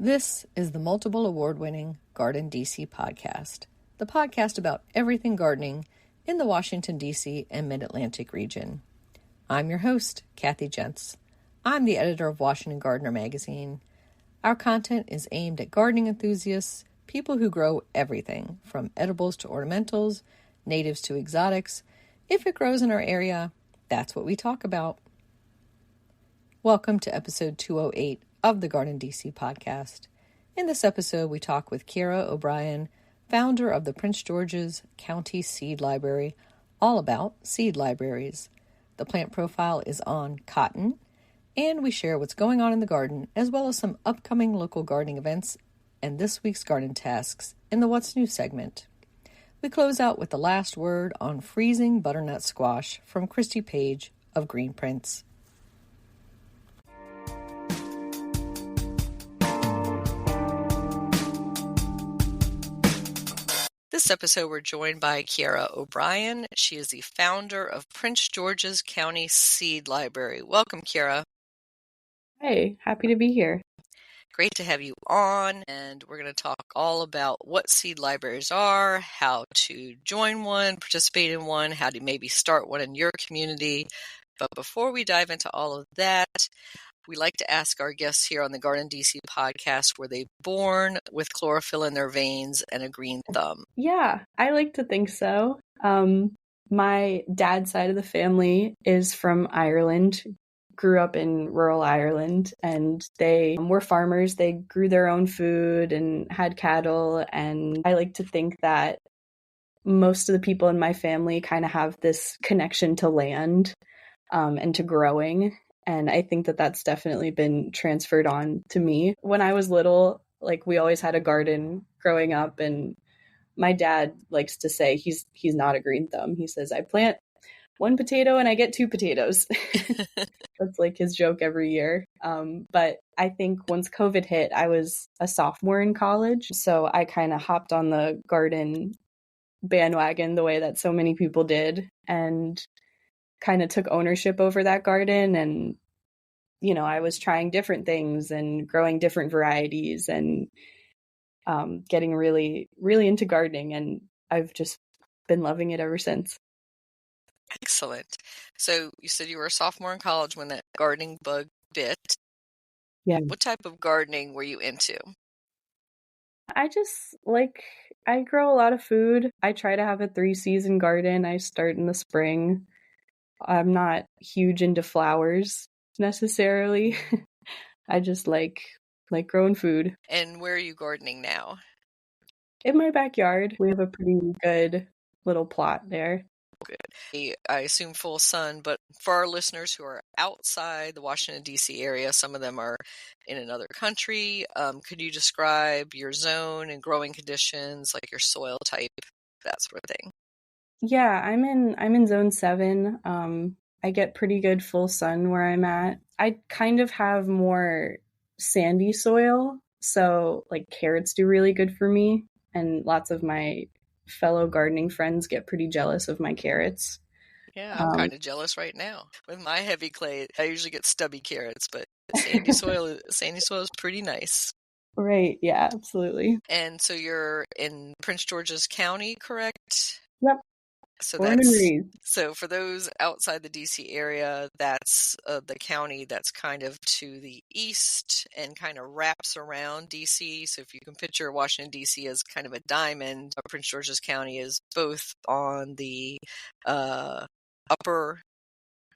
This is the multiple award-winning GardenDC podcast, the podcast about everything gardening in the Washington, D.C. and Mid-Atlantic region. I'm your host, Kathy Gents. I'm the editor of Washington Gardener magazine. Our content is aimed at gardening enthusiasts, people who grow everything, from edibles to ornamentals, natives to exotics. If it grows in our area, that's what we talk about. Welcome to episode 208 of the GardenDC podcast. In this episode, we talk with Ciara O'Brien, founder of the Prince George's County Seed Library, all about seed libraries. The plant profile is on cotton, and we share what's going on in the garden, as well as some upcoming local gardening events and this week's garden tasks in the What's New segment. We close out with the last word on freezing butternut squash from Christy Page of Green Prince. This episode, we're joined by Ciara O'Brien. She is the founder of Prince George's County Seed Library. Welcome, Ciara. Hey, happy to be here. Great to have you on, and we're going to talk all about what seed libraries are, how to join one, participate in one, how to maybe start one in your community. But before we dive into all of that, we like to ask our guests here on the GardenDC podcast, were they born with chlorophyll in their veins and a green thumb? Yeah, I like to think so. My dad's side of the family is from Ireland, grew up in rural Ireland, and they were farmers. They grew their own food and had cattle. And I like to think that most of the people in my family kind of have this connection to land and to growing. And I think that that's definitely been transferred on to me. When I was little, we always had a garden growing up, and my dad likes to say he's not a green thumb. He says, I plant one potato and I get two potatoes. That's his joke every year. But I think once COVID hit, I was a sophomore in college. So I kind of hopped on the garden bandwagon the way that so many people did, and kind of took ownership over that garden. And, I was trying different things and growing different varieties and getting really, really into gardening. And I've just been loving it ever since. Excellent. So you said you were a sophomore in college when that gardening bug bit. Yeah. What type of gardening were you into? I just I grow a lot of food. I try to have a 3-season garden. I start in the spring. I'm not huge into flowers necessarily. I just like growing food. And where are you gardening now? In my backyard. We have a pretty good little plot there. Good. I assume full sun, but for our listeners who are outside the Washington, D.C. area, some of them are in another country. Could you describe your zone and growing conditions, like your soil type, that sort of thing? Yeah, I'm in zone 7. I get pretty good full sun where I'm at. I kind of have more sandy soil, so carrots do really good for me, and lots of my fellow gardening friends get pretty jealous of my carrots. Yeah, I'm kind of jealous right now. With my heavy clay, I usually get stubby carrots, but sandy soil is pretty nice. Right, yeah, absolutely. And so you're in Prince George's County, correct? Yep. So for those outside the DC area, that's the county that's kind of to the east and kind of wraps around DC. So if you can picture Washington, DC as kind of a diamond, Prince George's County is both on the upper,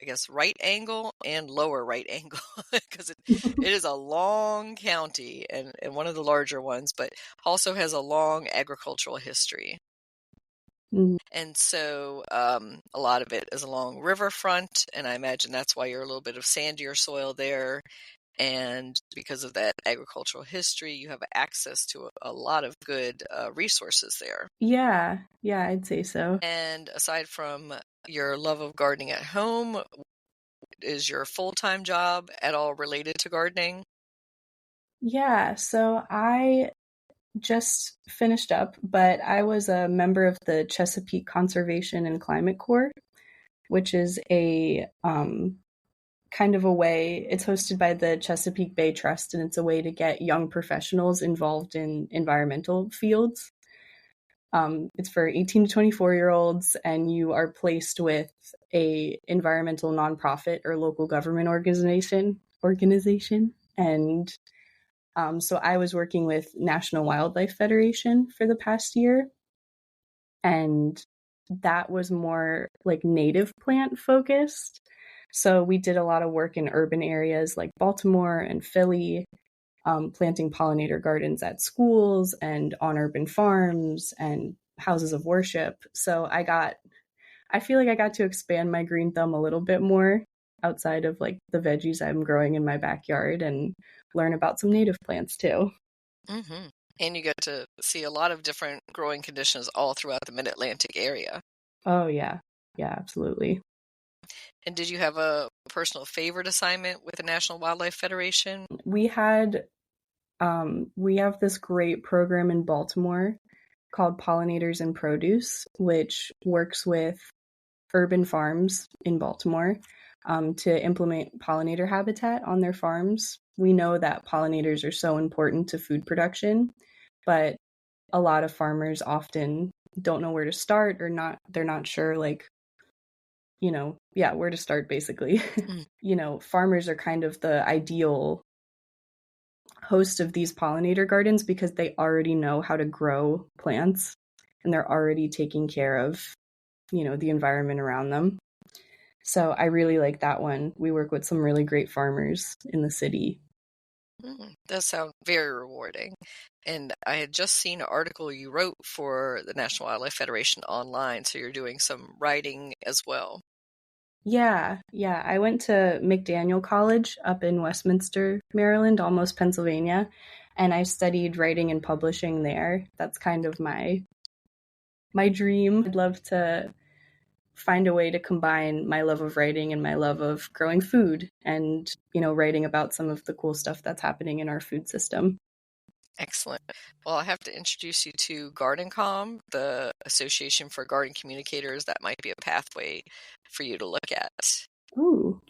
I guess, right angle and lower right angle, because it is a long county and one of the larger ones, but also has a long agricultural history. Mm-hmm. And so a lot of it is along riverfront, and I imagine that's why you're a little bit of sandier soil there. And because of that agricultural history, you have access to a lot of good resources there. Yeah, I'd say so. And aside from your love of gardening at home, is your full-time job at all related to gardening? Yeah, so I just finished up, but I was a member of the Chesapeake Conservation and Climate Corps, which is a kind of a way, it's hosted by the Chesapeake Bay Trust, and it's a way to get young professionals involved in environmental fields. It's for 18 to 24-year-olds, and you are placed with a environmental nonprofit or local government organization. And so I was working with National Wildlife Federation for the past year, and that was more like native plant focused. So we did a lot of work in urban areas like Baltimore and Philly, planting pollinator gardens at schools and on urban farms and houses of worship. So I feel like I got to expand my green thumb a little bit more outside of like the veggies I'm growing in my backyard, and learn about some native plants too. Mm-hmm. And you get to see a lot of different growing conditions all throughout the Mid-Atlantic area. Oh, yeah. Yeah, absolutely. And did you have a personal favorite assignment with the National Wildlife Federation? We have this great program in Baltimore called Pollinators and Produce, which works with urban farms in Baltimore to implement pollinator habitat on their farms. We know that pollinators are so important to food production, but a lot of farmers often don't know where to start, or they're not sure, like, where to start basically. Farmers are kind of the ideal host of these pollinator gardens because they already know how to grow plants, and they're already taking care of, the environment around them. So I really like that one. We work with some really great farmers in the city. That sounds very rewarding. And I had just seen an article you wrote for the National Wildlife Federation online, so you're doing some writing as well. Yeah. I went to McDaniel College up in Westminster, Maryland, almost Pennsylvania, and I studied writing and publishing there. That's kind of my dream. I'd love to find a way to combine my love of writing and my love of growing food and, writing about some of the cool stuff that's happening in our food system. Excellent. Well, I have to introduce you to GardenCom, the Association for Garden Communicators. That might be a pathway for you to look at. Ooh,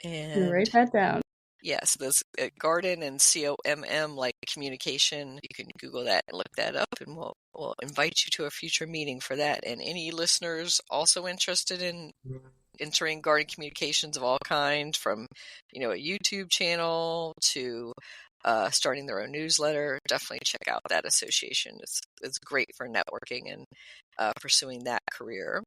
And write that down. yes, there's garden and COMM, like communication. You can Google that and look that up, and we'll invite you to a future meeting for that. And any listeners also interested in entering garden communications of all kinds, from a YouTube channel to starting their own newsletter, definitely check out that association. It's great for networking and pursuing that career.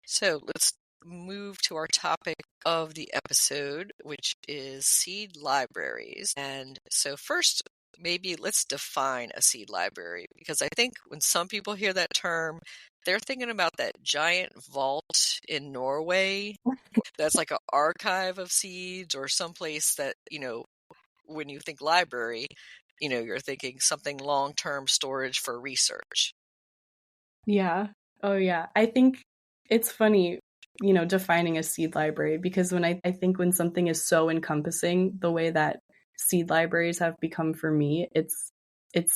So let's move to our topic of the episode, which is seed libraries. And so first, maybe let's define a seed library, because I think when some people hear that term, they're thinking about that giant vault in Norway that's like an archive of seeds, or someplace that, when you think library, you're thinking something long-term storage for research. Yeah. Oh, yeah. I think it's funny, defining a seed library, because I think when something is so encompassing the way that seed libraries have become for me, it's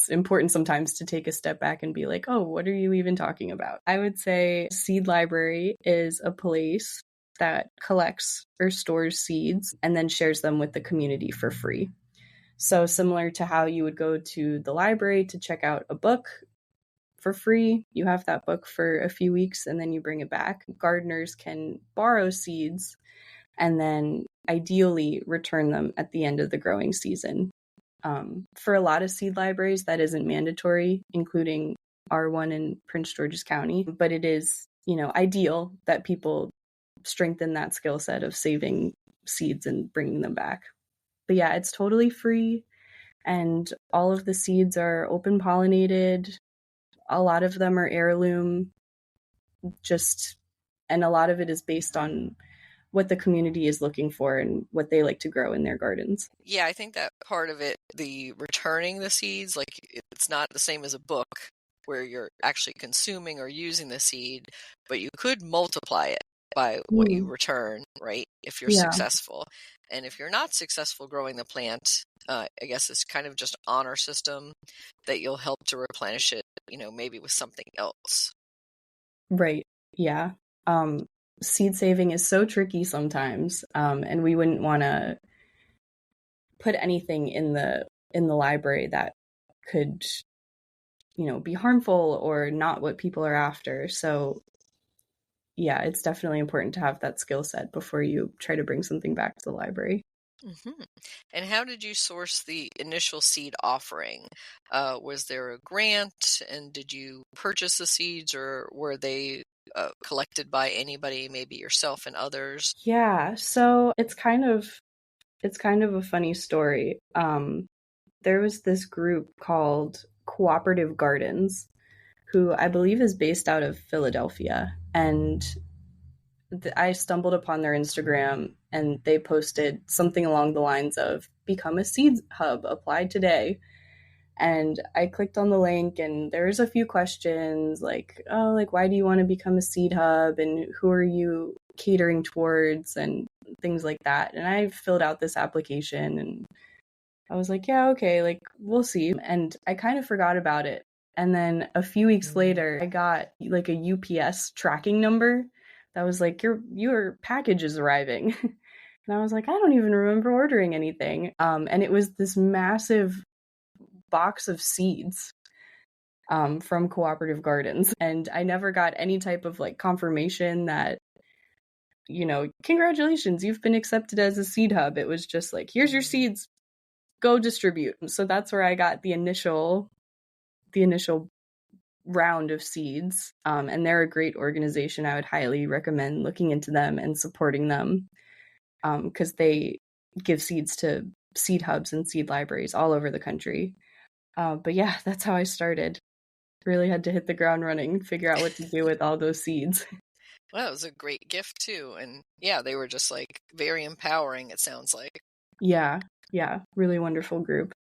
important sometimes to take a step back and be like, oh, what are you even talking about? I would say seed library is a place that collects or stores seeds and then shares them with the community for free. So similar to how you would go to the library to check out a book for free, you have that book for a few weeks and then you bring it back. Gardeners can borrow seeds and then ideally return them at the end of the growing season. For a lot of seed libraries, that isn't mandatory, including our one in Prince George's County, but it is, ideal that people strengthen that skill set of saving seeds and bringing them back. But yeah, it's totally free, and all of the seeds are open pollinated. A lot of them are heirloom, and a lot of it is based on what the community is looking for and what they like to grow in their gardens. Yeah, I think that part of it, the returning the seeds, like it's not the same as a book where you're actually consuming or using the seed, but you could multiply it by what you return, right? If you're successful. And if you're not successful growing the plant, I guess it's kind of just honor system that you'll help to replenish it, maybe with something else. Right. Yeah. seed saving is so tricky sometimes, and we wouldn't want to put anything in the library that could, be harmful or not what people are after. So yeah, it's definitely important to have that skill set before you try to bring something back to the library. Hmm. And how did you source the initial seed offering? Was there a grant, and did you purchase the seeds, or were they collected by anybody, maybe yourself and others? Yeah, so it's kind of a funny story. There was this group called Cooperative Gardens, who I believe is based out of Philadelphia, and I stumbled upon their Instagram, and they posted something along the lines of "Become a seed hub, apply today." And I clicked on the link, and there's a few questions like, oh, like, why do you want to become a seed hub, and who are you catering towards, and things like that. And I filled out this application, and I was like, yeah, okay, like, we'll see. And I kind of forgot about it. And then a few weeks later, I got like a UPS tracking number that was like, your package is arriving. And I was like, I don't even remember ordering anything. And it was this massive box of seeds from Cooperative Gardens. And I never got any type of like confirmation that, congratulations, you've been accepted as a seed hub. It was just like, here's your seeds, go distribute. So that's where I got the initial round of seeds. And they're a great organization. I would highly recommend looking into them and supporting them, because they give seeds to seed hubs and seed libraries all over the country. But yeah, that's how I started. Really had to hit the ground running, figure out what to do with all those seeds. Well, it was a great gift too. And yeah, they were just like very empowering, it sounds like. Yeah, really wonderful group.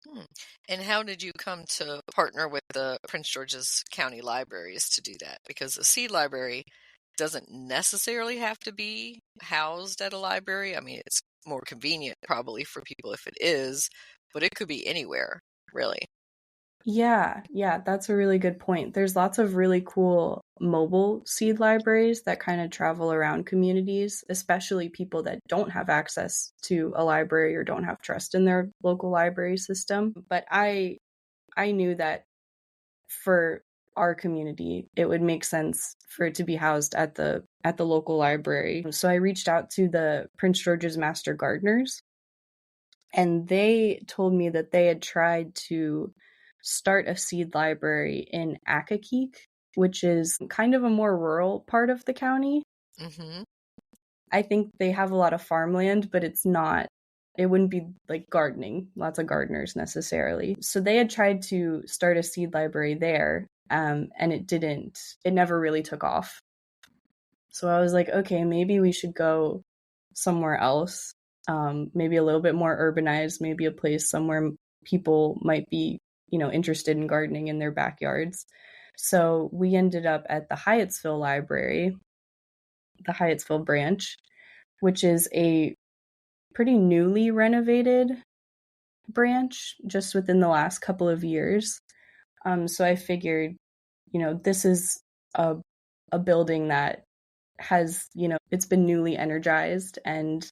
Hmm. And how did you come to partner with the Prince George's County Libraries to do that? Because the seed library doesn't necessarily have to be housed at a library. I mean, it's more convenient probably for people if it is, but it could be anywhere, really. Yeah, that's a really good point. There's lots of really cool mobile seed libraries that kind of travel around communities, especially people that don't have access to a library or don't have trust in their local library system. But I knew that for our community, it would make sense for it to be housed at the local library. So I reached out to the Prince George's Master Gardeners, and they told me that they had tried to start a seed library in Accokeek, which is kind of a more rural part of the county. Mm-hmm. I think they have a lot of farmland, but it wouldn't be like gardening, lots of gardeners necessarily. So they had tried to start a seed library there, and it never really took off. So I was like, okay, maybe we should go somewhere else, maybe a little bit more urbanized, maybe a place somewhere people might be, interested in gardening in their backyards. So we ended up at the Hyattsville Library, the Hyattsville branch, which is a pretty newly renovated branch just within the last couple of years. So I figured, this is a building that has, it's been newly energized, and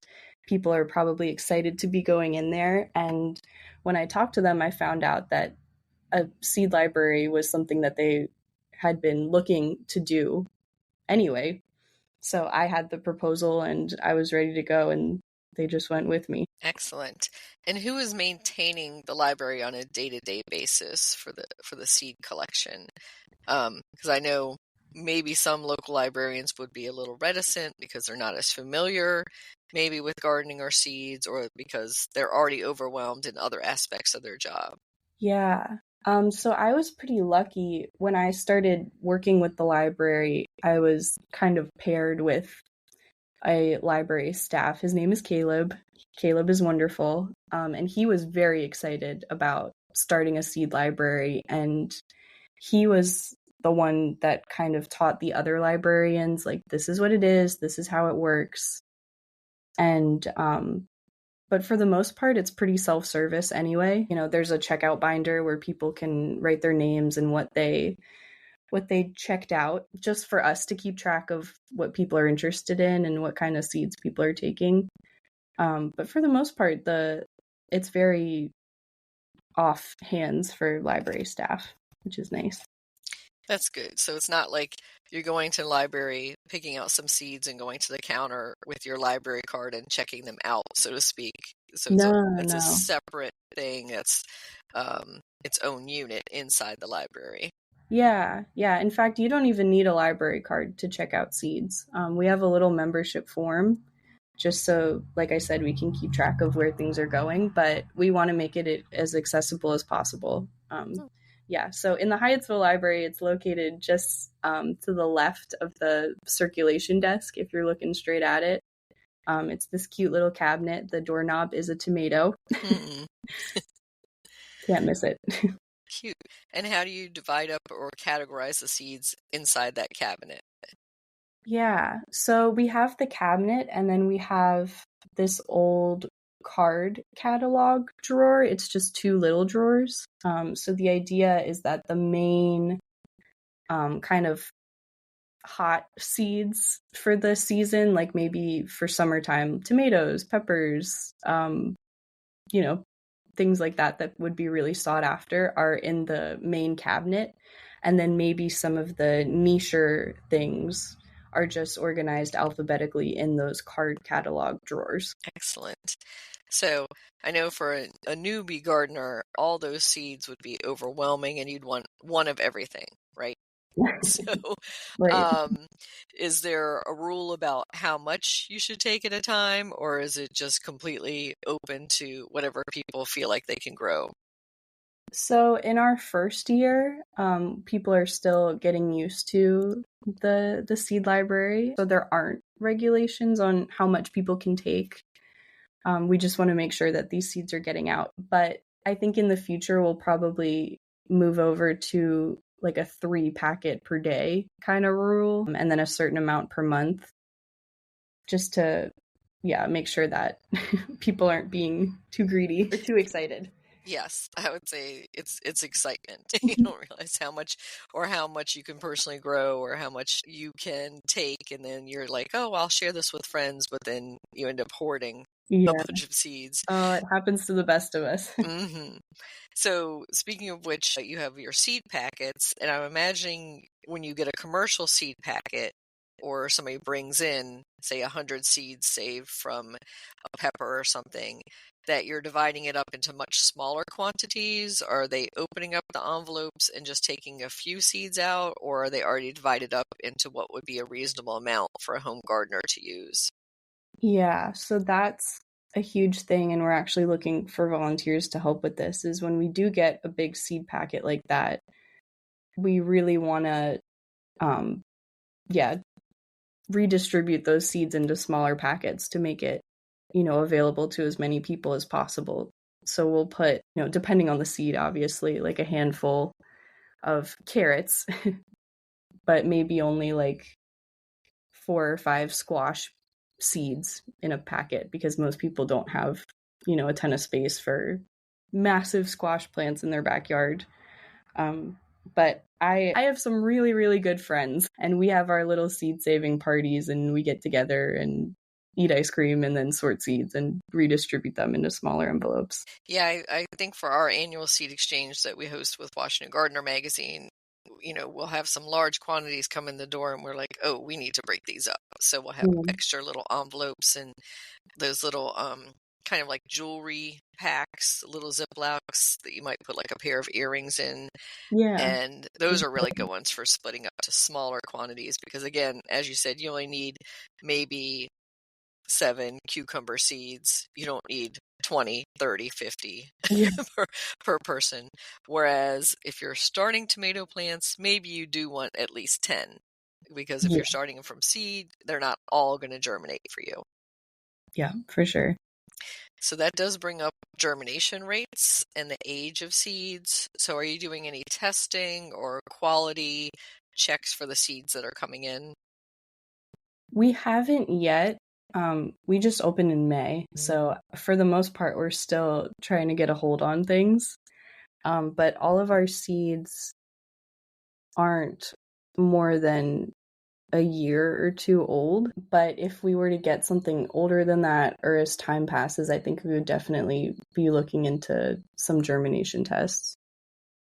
people are probably excited to be going in there. And when I talked to them, I found out that a seed library was something that they had been looking to do anyway. So I had the proposal and I was ready to go, and they just went with me. Excellent. And who is maintaining the library on a day-to-day basis for the seed collection? Because I know maybe some local librarians would be a little reticent because they're not as familiar maybe with gardening or seeds, or because they're already overwhelmed in other aspects of their job. Yeah. So I was pretty lucky when I started working with the library. I was kind of paired with a library staff. His name is Caleb. Caleb is wonderful. And he was very excited about starting a seed library. And he was the one that kind of taught the other librarians, like, this is what it is, this is how it works. And but for the most part, it's pretty self-service anyway. There's a checkout binder where people can write their names and what they what they checked out, just for us to keep track of what people are interested in and what kind of seeds people are taking. But for the most part, it's very off hands for library staff, which is nice. That's good. So it's not like you're going to the library, picking out some seeds and going to the counter with your library card and checking them out, so to speak. So it's a separate thing. That's its own unit inside the library. Yeah. In fact, you don't even need a library card to check out seeds. We have a little membership form just so, like I said, we can keep track of where things are going, but we want to make it as accessible as possible. Yeah, so in the Hyattsville Library, it's located just to the left of the circulation desk if you're looking straight at it. It's this cute little cabinet. The doorknob is a tomato. Can't miss it. Cute. And how do you divide up or categorize the seeds inside that cabinet? Yeah, so we have the cabinet, and then we have this old card catalog drawer. It's just two little drawers. So the idea is that the main kind of hot seeds for the season, like maybe for summertime, tomatoes, peppers, things like that would be really sought after, are in the main cabinet. And then maybe some of the nicher things are just organized alphabetically in those card catalog drawers. Excellent. So I know for a newbie gardener, all those seeds would be overwhelming and you'd want one of everything, right? So Right. Is there a rule about how much you should take at a time, or is it just completely open to whatever people feel like they can grow? So in our first year, people are still getting used to the seed library. So there aren't regulations on how much people can take. We just want to make sure that these seeds are getting out. But I think in the future, we'll probably move over to like a 3 packet per day kind of rule, and then a certain amount per month, just to, make sure that people aren't being too greedy or too excited. Yes, I would say it's excitement. You don't realize how much you can personally grow or how much you can take, and then you're like, oh, I'll share this with friends, but then you end up hoarding a bunch of seeds. It happens to the best of us. Mm-hmm. So speaking of which, you have your seed packets, and I'm imagining when you get a commercial seed packet or somebody brings in, say, 100 seeds saved from a pepper or something, that you're dividing it up into much smaller quantities. Are they opening up the envelopes and just taking a few seeds out, or are they already divided up into what would be a reasonable amount for a home gardener to use? Yeah, so that's a huge thing, and we're actually looking for volunteers to help with this. Is when we do get a big seed packet like that, we really want to redistribute those seeds into smaller packets to make it available to as many people as possible. So we'll put, depending on the seed, obviously, like a handful of carrots, but maybe only like 4 or 5 squash seeds in a packet, because most people don't have, a ton of space for massive squash plants in their backyard. But I have some really, really good friends, and we have our little seed saving parties, and we get together and eat ice cream and then sort seeds and redistribute them into smaller envelopes. Yeah, I think for our annual seed exchange that we host with Washington Gardener magazine, we'll have some large quantities come in the door and we're like, oh, we need to break these up. So we'll have extra little envelopes and those little kind of like jewelry packs, little Ziplocs that you might put like a pair of earrings in. Yeah. And those are really good ones for splitting up to smaller quantities because, again, as you said, you only need maybe 7 cucumber seeds. You don't need 20, 30, 50 per person. Whereas if you're starting tomato plants, maybe you do want at least 10 because if you're starting them from seed, they're not all going to germinate for you. Yeah, for sure. So that does bring up germination rates and the age of seeds. So are you doing any testing or quality checks for the seeds that are coming in? We haven't yet. We just opened in May. So for the most part, we're still trying to get a hold on things. But all of our seeds aren't more than a year or two old. But if we were to get something older than that, or as time passes, I think we would definitely be looking into some germination tests.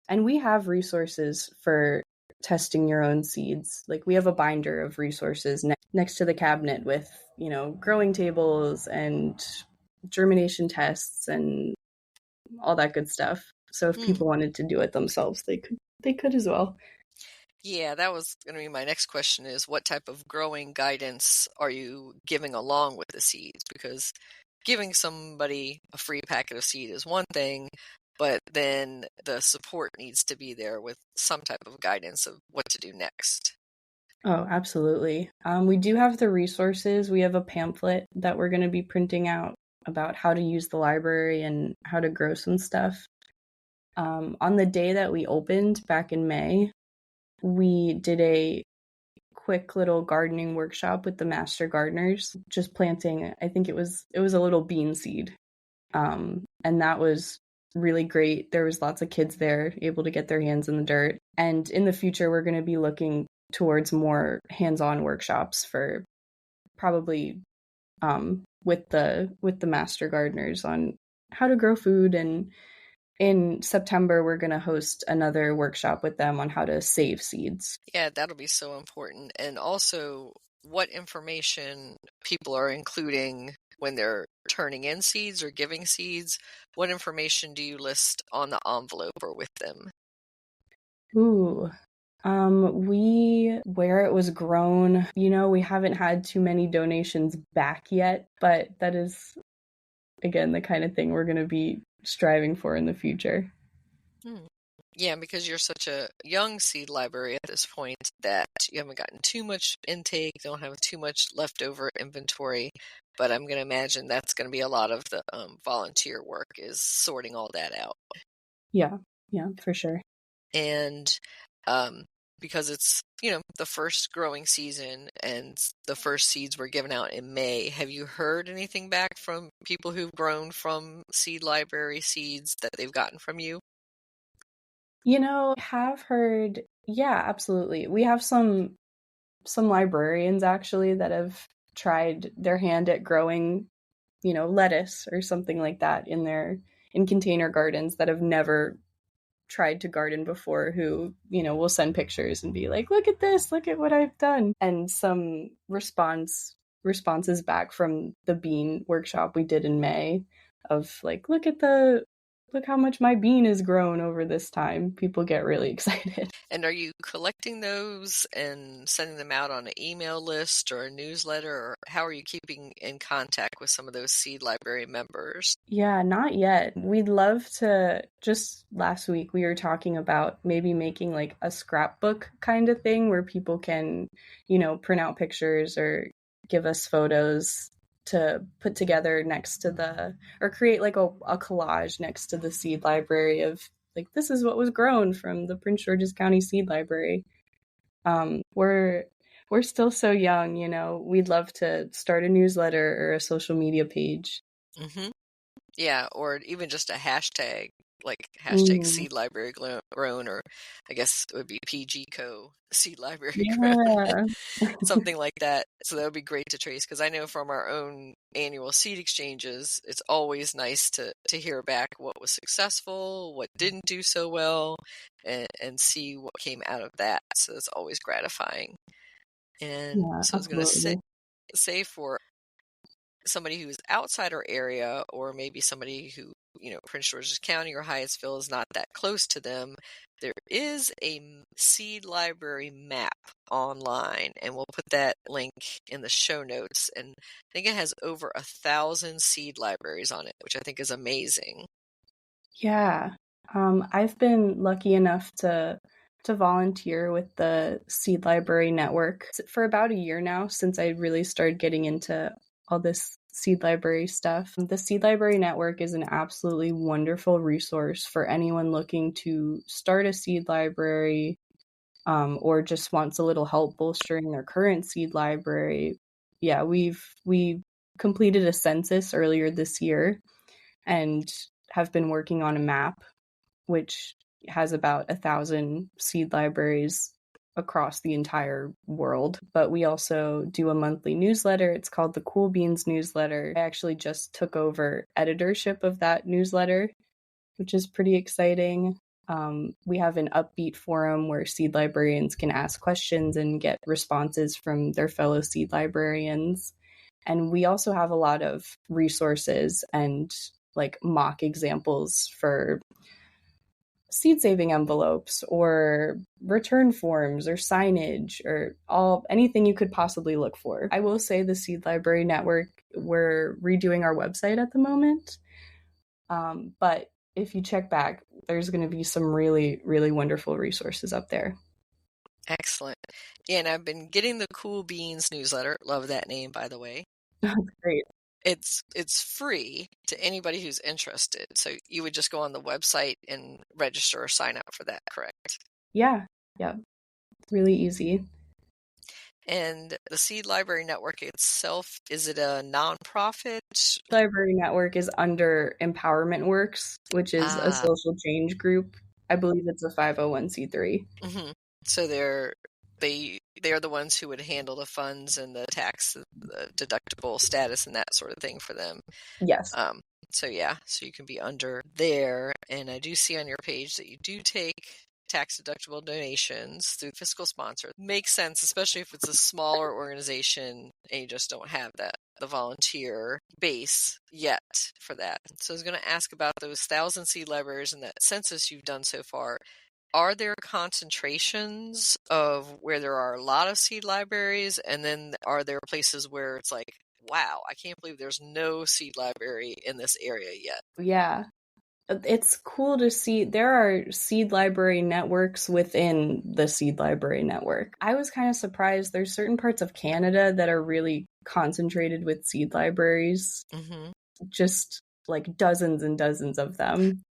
And we have resources for testing your own seeds. Like, we have a binder of resources next to the cabinet with, growing tables and germination tests and all that good stuff. So if people wanted to do it themselves, they could as well. Yeah, that was going to be my next question, is what type of growing guidance are you giving along with the seeds? Because giving somebody a free packet of seed is one thing, but then the support needs to be there with some type of guidance of what to do next. Oh, absolutely. We do have the resources. We have a pamphlet that we're going to be printing out about how to use the library and how to grow some stuff. On the day that we opened back in May, we did a quick little gardening workshop with the master gardeners, just planting, I think it was a little bean seed. And that was really great. There was lots of kids there able to get their hands in the dirt. And in the future, we're going to be looking towards more hands-on workshops for probably with the master gardeners on how to grow food. And in September, we're going to host another workshop with them on how to save seeds. Yeah, that'll be so important. And also, what information people are including when they're turning in seeds or giving seeds. What information do you list on the envelope or with them? Ooh, where it was grown, we haven't had too many donations back yet, but that is, again, the kind of thing we're going to be striving for in the future. Yeah, because you're such a young seed library at this point that you haven't gotten too much intake, don't have too much leftover inventory, but I'm going to imagine that's going to be a lot of the volunteer work, is sorting all that out. Yeah, for sure. And because it's, the first growing season and the first seeds were given out in May, have you heard anything back from people who've grown from seed library seeds that they've gotten from you? Have heard, yeah, absolutely. We have some librarians actually that have tried their hand at growing, lettuce or something like that in container gardens that have never tried to garden before, who, will send pictures and be like, look at this, look at what I've done. And some responses back from the bean workshop we did in May of like, look how much my bean has grown over this time. People get really excited. And are you collecting those and sending them out on an email list or a newsletter, or how are you keeping in contact with some of those seed library members? Yeah, not yet. We'd love to. Just last week, we were talking about maybe making like a scrapbook kind of thing where people can, print out pictures or give us photos to put together next to or create like a collage next to the seed library of like, this is what was grown from the Prince George's County Seed Library. We're still so young, we'd love to start a newsletter or a social media page. Mm-hmm. Yeah, or even just a hashtag, like hashtag seed library grown, or I guess it would be PGCO seed library grown, something like that. So that would be great to trace, because I know from our own annual seed exchanges, it's always nice to hear back what was successful, what didn't do so well, and see what came out of that. So it's always gratifying. And so I was going to say for somebody who's outside our area, or maybe somebody who, Prince George's County or Hyattsville is not that close to them, there is a seed library map online, and we'll put that link in the show notes. And I think it has over 1,000 seed libraries on it, which I think is amazing. Yeah. I've been lucky enough to volunteer with the Seed Library Network for about a year now, since I really started getting into all this seed library stuff. The Seed Library Network is an absolutely wonderful resource for anyone looking to start a seed library, or just wants a little help bolstering their current seed library. Yeah, we completed a census earlier this year and have been working on a map which has about 1,000 seed libraries across the entire world. But we also do a monthly newsletter. It's called the Cool Beans newsletter. I actually just took over editorship of that newsletter, which is pretty exciting. We have an upbeat forum where seed librarians can ask questions and get responses from their fellow seed librarians. And we also have a lot of resources and like mock examples for seed saving envelopes or return forms or signage or anything you could possibly look for. I will say the Seed Library Network, we're redoing our website at the moment. But if you check back, there's going to be some really, really wonderful resources up there. Excellent. Yeah, and I've been getting the Cool Beans newsletter. Love that name, by the way. That's great. It's free to anybody who's interested. So you would just go on the website and register or sign up for that, correct? Yeah. It's really easy. And the Seed Library Network itself, is it a nonprofit? Library Network is under Empowerment Works, which is a social change group. I believe it's a 501c3. Mm-hmm. So they're the ones who would handle the funds and the tax, the deductible status and that sort of thing for them. Yes. So you can be under there. And I do see on your page that you do take tax-deductible donations through fiscal sponsor. Makes sense, especially if it's a smaller organization and you just don't have the volunteer base yet for that. So I was going to ask about those 1,000 seed libraries and that census you've done so far. Are there concentrations of where there are a lot of seed libraries, and then are there places where it's like, wow, I can't believe there's no seed library in this area yet? Yeah. It's cool to see there are seed library networks within the seed library network. I was kind of surprised. There's certain parts of Canada that are really concentrated with seed libraries, just like dozens and dozens of them.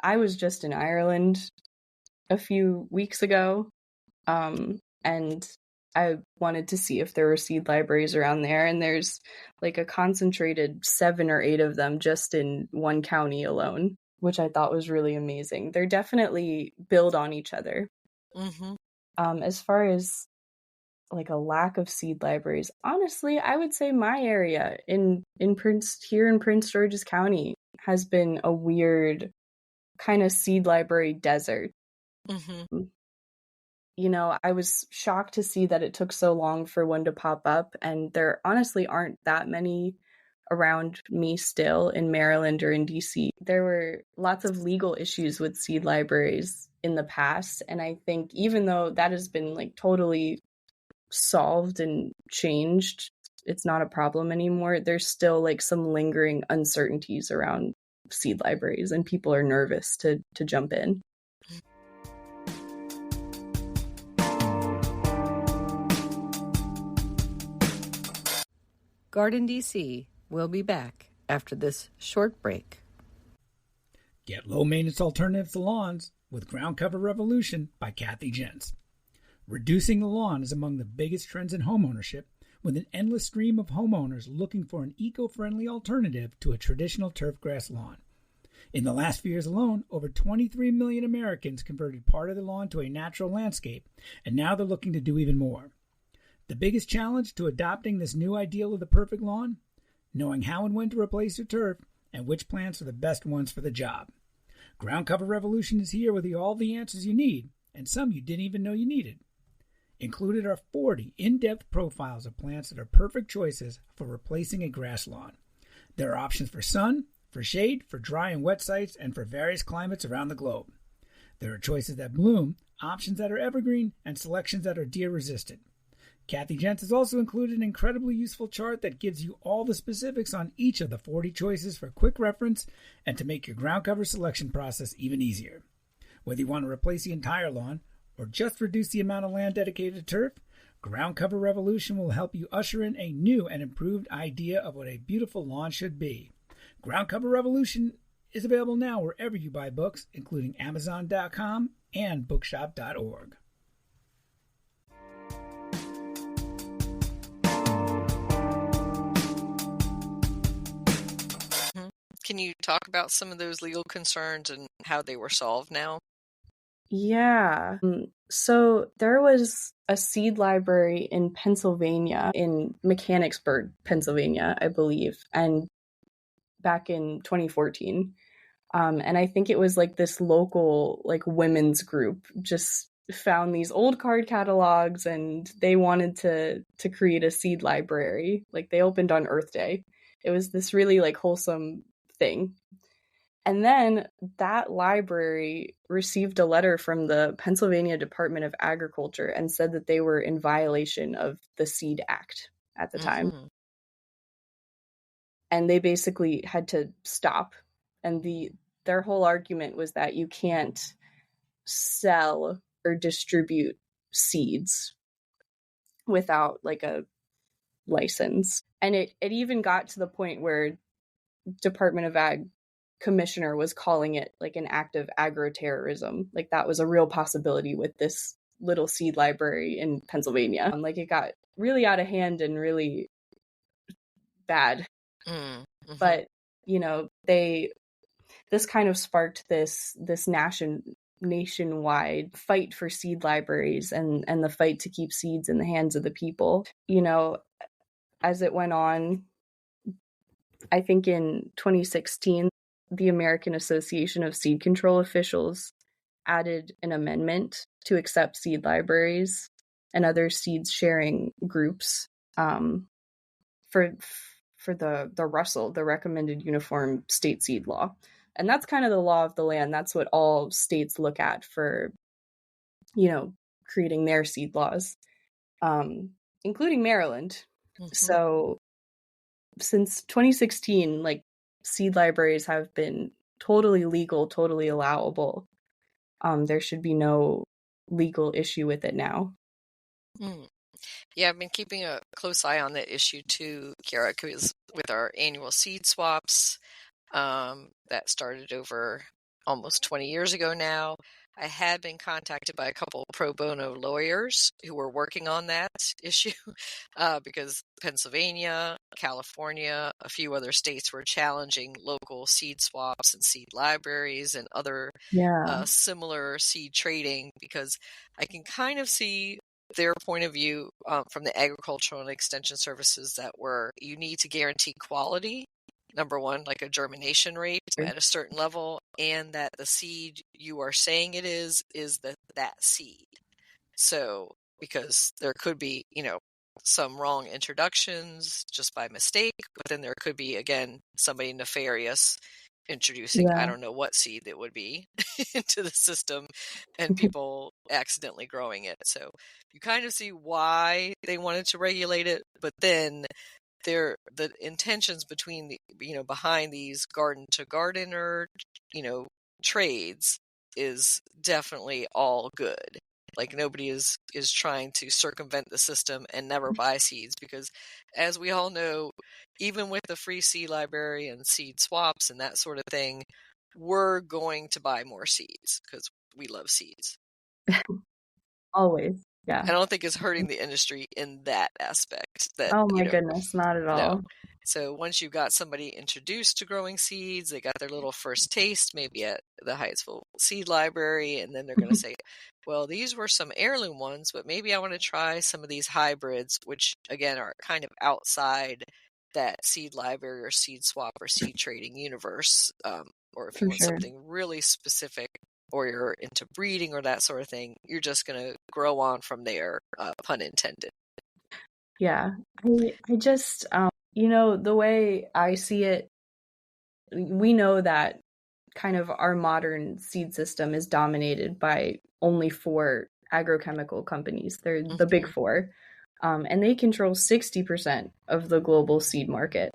I was just in Ireland a few weeks ago, and I wanted to see if there were seed libraries around there, and there's like a concentrated 7 or 8 of them just in one county alone, which I thought was really amazing. They're definitely build on each other. As far as like a lack of seed libraries, honestly, I would say my area in Prince George's County has been a weird kind of seed library desert. You know, I was shocked to see that it took so long for one to pop up, and there honestly aren't that many around me still in Maryland or in DC. There were lots of legal issues with seed libraries in the past, and I think even though that has been like totally solved and changed, it's not a problem anymore, there's still like some lingering uncertainties around seed libraries, and people are nervous to jump in. GardenDC will be back after this short break. Get low-maintenance alternatives to lawns with Ground Cover Revolution by Kathy Jentz. Reducing the lawn is among the biggest trends in homeownership, with an endless stream of homeowners looking for an eco-friendly alternative to a traditional turfgrass lawn. In the last few years alone, over 23 million Americans converted part of the lawn to a natural landscape, and now they're looking to do even more. The biggest challenge to adopting this new ideal of the perfect lawn? Knowing how and when to replace your turf and which plants are the best ones for the job. Ground Cover Revolution is here with all the answers you need, and some you didn't even know you needed. Included are 40 in-depth profiles of plants that are perfect choices for replacing a grass lawn. There are options for sun, for shade, for dry and wet sites, and for various climates around the globe. There are choices that bloom, options that are evergreen, and selections that are deer-resistant. Kathy Jentz has also included an incredibly useful chart that gives you all the specifics on each of the 40 choices for quick reference and to make your ground cover selection process even easier. Whether you want to replace the entire lawn or just reduce the amount of land dedicated to turf, Ground Cover Revolution will help you usher in a new and improved idea of what a beautiful lawn should be. Ground Cover Revolution is available now wherever you buy books, including Amazon.com and Bookshop.org. Can you talk about some of those legal concerns and how they were solved now? Yeah. So there was a seed library in Pennsylvania, in Mechanicsburg, Pennsylvania, I believe, and back in 2014. And I think it was like this local like women's group just found these old card catalogs, and they wanted to create a seed library. Like they opened on Earth Day. It was this really like wholesome thing. And then that library received a letter from the Pennsylvania Department of Agriculture and said that they were in violation of the Seed Act at the time. Mhm. And they basically had to stop. And their whole argument was that you can't sell or distribute seeds without like a license. And it even got to the point where Department of Ag commissioner was calling it like an act of agroterrorism. Like that was a real possibility with this little seed library in Pennsylvania. Like it got really out of hand and really bad. Mm-hmm. But you know, this kind of sparked this nationwide fight for seed libraries and the fight to keep seeds in the hands of the people. You know, as it went on, I think in 2016, the American Association of Seed Control Officials added an amendment to accept seed libraries and other seeds sharing groups for the Russell, the Recommended Uniform State Seed Law. And that's kind of the law of the land. That's what all states look at for, you know, creating their seed laws, including Maryland. Mm-hmm. So since 2016, like seed libraries have been totally legal, totally allowable. There should be no legal issue with it now. Mm. Yeah, I've been keeping a close eye on that issue too, Ciara, because with our annual seed swaps that started over almost 20 years ago now, I had been contacted by a couple pro bono lawyers who were working on that issue because Pennsylvania, California, a few other states were challenging local seed swaps and seed libraries and other similar seed trading, because I can kind of see their point of view from the agricultural and extension services that were, you need to guarantee quality, number one, like a germination rate at a certain level, and that the seed you are saying it is that seed. So, because there could be, you know, some wrong introductions just by mistake, but then there could be, again, somebody nefarious introducing, I don't know what seed it would be into the system, and people accidentally growing it. So you kind of see why they wanted to regulate it, but then the intentions between the, you know, behind these garden to gardener, you know, trades is definitely all good. Like nobody is trying to circumvent the system and never buy seeds, because as we all know, even with the free seed library and seed swaps and that sort of thing, we're going to buy more seeds because we love seeds. Always. Yeah. I don't think it's hurting the industry in that aspect. That, oh my goodness, not at all. No. So once you've got somebody introduced to growing seeds, they got their little first taste, maybe at the Hyattsville Seed Library, and then they're going to say, well, these were some heirloom ones, but maybe I want to try some of these hybrids, which again are kind of outside that seed library or seed swap or seed trading universe. Or if you want something really specific, or you're into breeding or that sort of thing, you're just going to grow on from there, pun intended. Yeah. I just, you know, the way I see it, we know that kind of our modern seed system is dominated by only 4 agrochemical companies. They're the big 4. And they control 60% of the global seed market.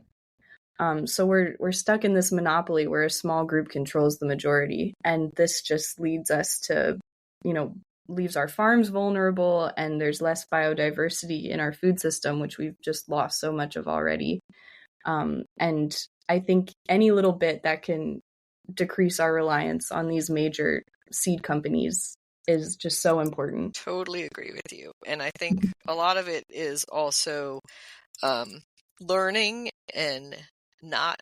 So we're stuck in this monopoly where a small group controls the majority. And this just leads us to, you know, leaves our farms vulnerable, and there's less biodiversity in our food system, which we've just lost so much of already. And I think any little bit that can decrease our reliance on these major seed companies is just so important. Totally agree with you. And I think a lot of it is also learning and not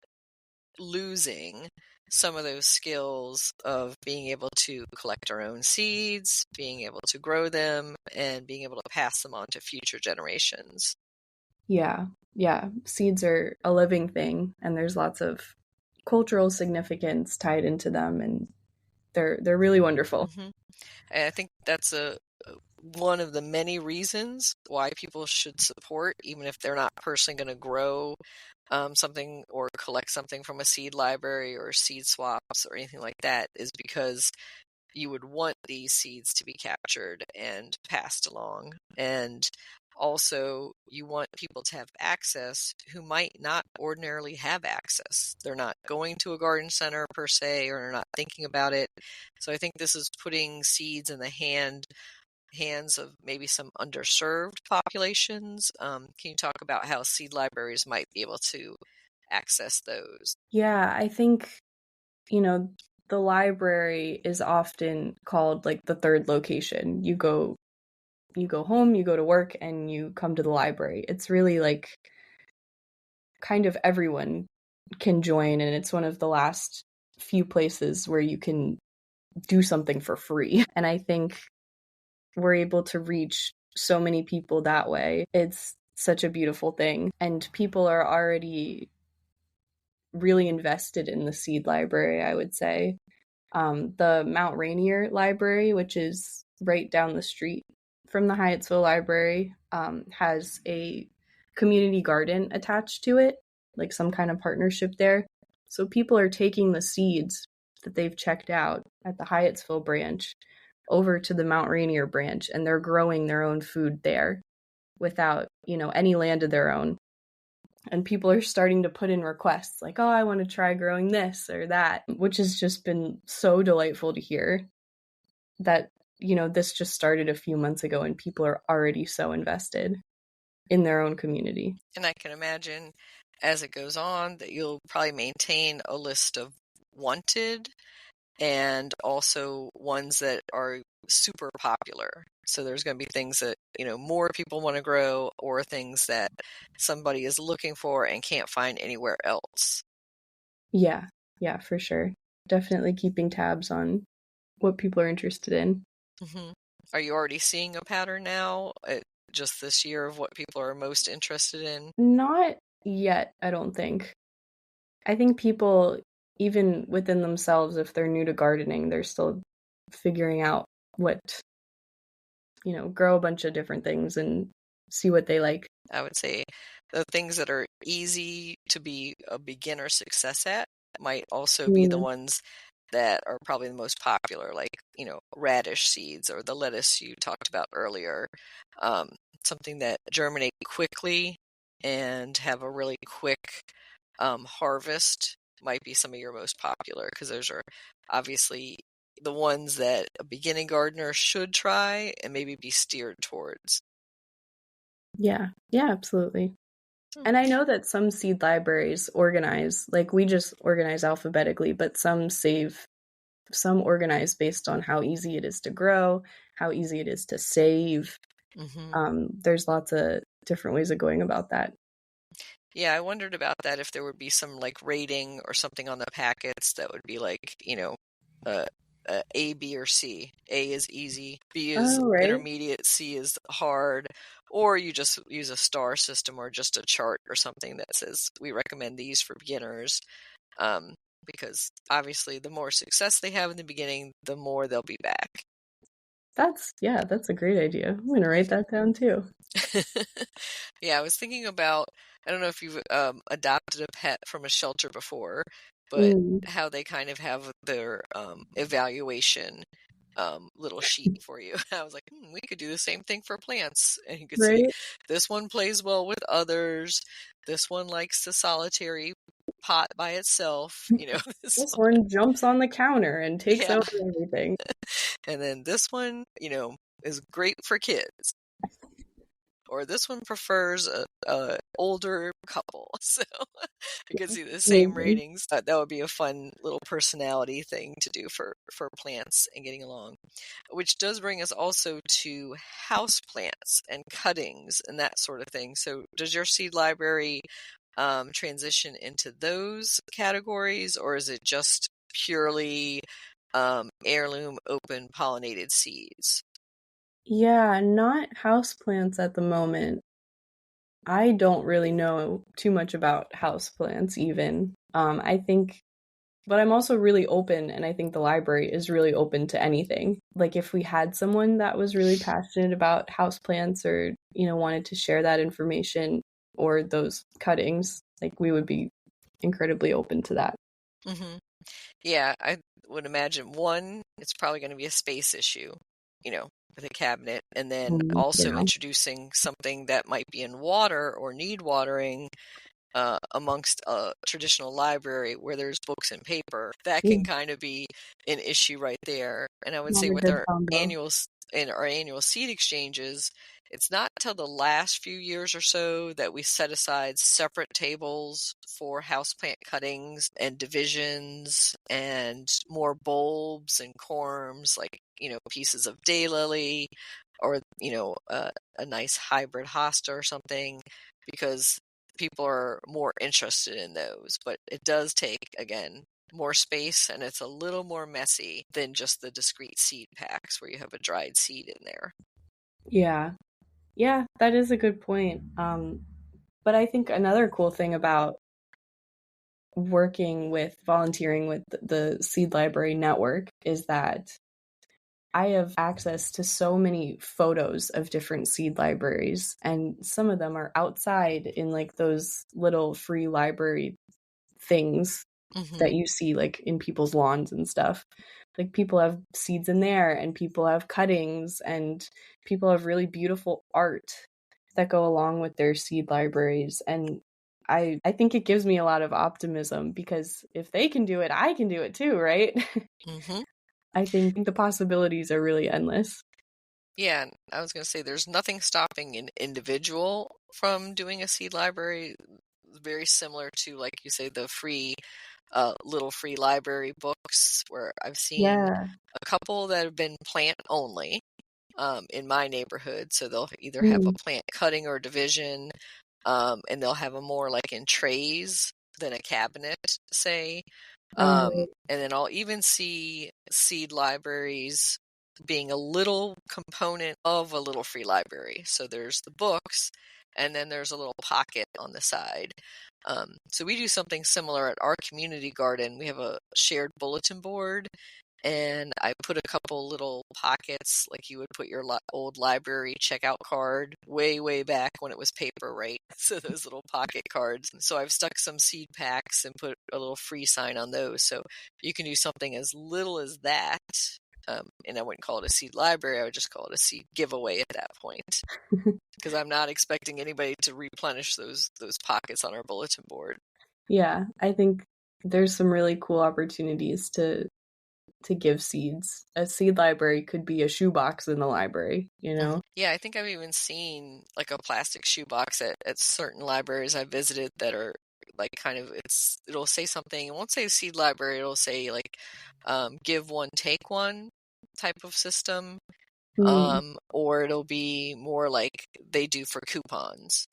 losing some of those skills of being able to collect our own seeds, being able to grow them, and being able to pass them on to future generations. Yeah. Yeah. Seeds are a living thing, and there's lots of cultural significance tied into them, and they're really wonderful. Mm-hmm. And I think that's one of the many reasons why people should support, even if they're not personally going to grow something or collect something from a seed library or seed swaps or anything like that, is because you would want these seeds to be captured and passed along. And also, you want people to have access who might not ordinarily have access. They're not going to a garden center per se, or they're not thinking about it. So I think this is putting seeds in the hands of maybe some underserved populations. Can you talk about how seed libraries might be able to access those? Yeah, I think, the library is often called like the third location. You go home, you go to work, and you come to the library. It's really like kind of everyone can join, and it's one of the last few places where you can do something for free. And I think we're able to reach so many people that way. It's such a beautiful thing. And people are already really invested in the seed library, I would say. The Mount Rainier Library, which is right down the street from the Hyattsville Library, has a community garden attached to it, like some kind of partnership there. So people are taking the seeds that they've checked out at the Hyattsville branch over to the Mount Rainier branch, and they're growing their own food there without, any land of their own. And people are starting to put in requests like, oh, I want to try growing this or that, which has just been so delightful to hear that, this just started a few months ago and people are already so invested in their own community. And I can imagine as it goes on that you'll probably maintain a list of wanted and also ones that are super popular. So there's going to be things that, more people want to grow, or things that somebody is looking for and can't find anywhere else. Yeah, for sure. Definitely keeping tabs on what people are interested in. Mm-hmm. Are you already seeing a pattern now, just this year, of what people are most interested in? Not yet, I don't think. I think people, even within themselves, if they're new to gardening, they're still figuring out what, grow a bunch of different things and see what they like. I would say the things that are easy to be a beginner success at might also be the ones that are probably the most popular, like, radish seeds or the lettuce you talked about earlier. Something that germinate quickly and have a really quick harvest might be some of your most popular, because those are obviously the ones that a beginning gardener should try and maybe be steered towards. Yeah, absolutely. And I know that some seed libraries organize, like we just organize alphabetically, but some organize based on how easy it is to grow, how easy it is to save. Mm-hmm. There's lots of different ways of going about that. Yeah, I wondered about that, if there would be some like rating or something on the packets that would be like, A, B, or C. A is easy, B is intermediate, C is hard, or you just use a star system or just a chart or something that says we recommend these for beginners. Because obviously the more success they have in the beginning, the more they'll be back. That's a great idea. I'm going to write that down too. Yeah, I was thinking about, I don't know if you've adopted a pet from a shelter before, but how they kind of have their evaluation little sheet for you. I was like, we could do the same thing for plants. And you could see, this one plays well with others. This one likes the solitary pot by itself. This one jumps on the counter and takes over everything. And then this one, is great for kids. Or this one prefers a older couple. So you can see the same ratings. That would be a fun little personality thing to do for plants and getting along. Which does bring us also to house plants and cuttings and that sort of thing. So does your seed library transition into those categories, or is it just purely heirloom open pollinated seeds? Yeah, not houseplants at the moment. I don't really know too much about houseplants even. I think, but I'm also really open, and I think the library is really open to anything. Like if we had someone that was really passionate about houseplants or, wanted to share that information or those cuttings, like we would be incredibly open to that. Mm-hmm. Yeah, I would imagine one, it's probably going to be a space issue, with a cabinet, and then also Yeah. introducing something that might be in water or need watering amongst a traditional library where there's books and paper. That Yeah, can kind of be an issue right there. And I would not say a with good combo. our annual seed exchanges, it's not till the last few years or so that we set aside separate tables for houseplant cuttings and divisions and more bulbs and corms, like, pieces of daylily or, a nice hybrid hosta or something, because people are more interested in those. But it does take, again, more space, and it's a little more messy than just the discrete seed packs where you have a dried seed in there. Yeah. Yeah, that is a good point. But I think another cool thing about volunteering with the Seed Library Network is that I have access to so many photos of different seed libraries, and some of them are outside in like those little free library things that you see like in people's lawns and stuff. Like people have seeds in there, and people have cuttings, and people have really beautiful art that go along with their seed libraries. And I think it gives me a lot of optimism, because if they can do it, I can do it too, right? Mm-hmm. I think the possibilities are really endless. Yeah, and I was going to say there's nothing stopping an individual from doing a seed library. Very similar to, like you say, the little free library books, where I've seen Yeah. a couple that have been plant only in my neighborhood. So they'll either have a Mm. plant cutting or division, and they'll have them more like in trays than a cabinet, say. Right. And then I'll even see seed libraries being a little component of a little free library. So there's the books, and then there's a little pocket on the side. So we do something similar at our community garden. We have a shared bulletin board, and I put a couple little pockets, like you would put your old library checkout card way, way back when it was paper, right? So those little pocket cards. And so I've stuck some seed packs and put a little free sign on those. So you can do something as little as that. And I wouldn't call it a seed library. I would just call it a seed giveaway at that point, because I'm not expecting anybody to replenish those pockets on our bulletin board. Yeah, I think there's some really cool opportunities to give seeds. A seed library could be a shoebox in the library, you know? Yeah, I think I've even seen like a plastic shoebox at certain libraries I've visited that are like kind of, it'll say something. It won't say seed library. It'll say like give one, take one type of system. Mm. Or it'll be more like they do for coupons,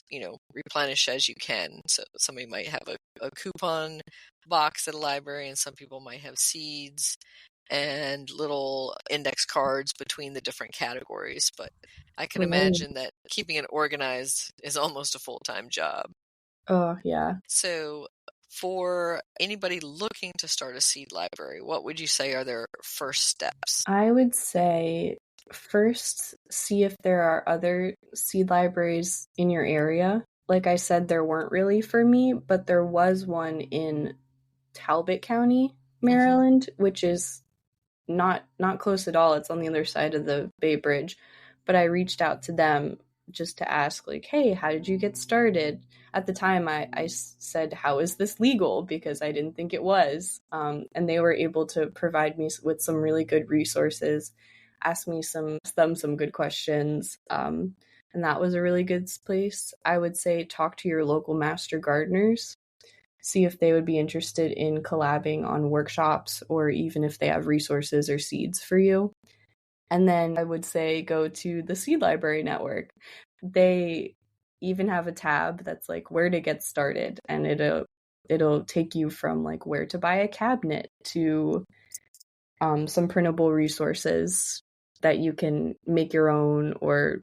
replenish as you can. So somebody might have a coupon box at a library, and some people might have seeds and little index cards between the different categories. But I can Right. imagine that keeping it organized is almost a full-time job. Oh, yeah. So for anybody looking to start a seed library, what would you say are their first steps? I would say first see if there are other seed libraries in your area. Like I said, there weren't really for me, but there was one in Talbot County, Mm-hmm. Maryland, which is not close at all. It's on the other side of the Bay Bridge. But I reached out to them just to ask, like, hey, how did you get started? At the time, I said, how is this legal? Because I didn't think it was. And they were able to provide me with some really good resources, ask them some good questions. And that was a really good place. I would say talk to your local master gardeners, see if they would be interested in collabing on workshops, or even if they have resources or seeds for you. And then I would say go to the Seed Library Network. They even have a tab that's like where to get started, and It'll take you from like where to buy a cabinet to some printable resources that you can make your own or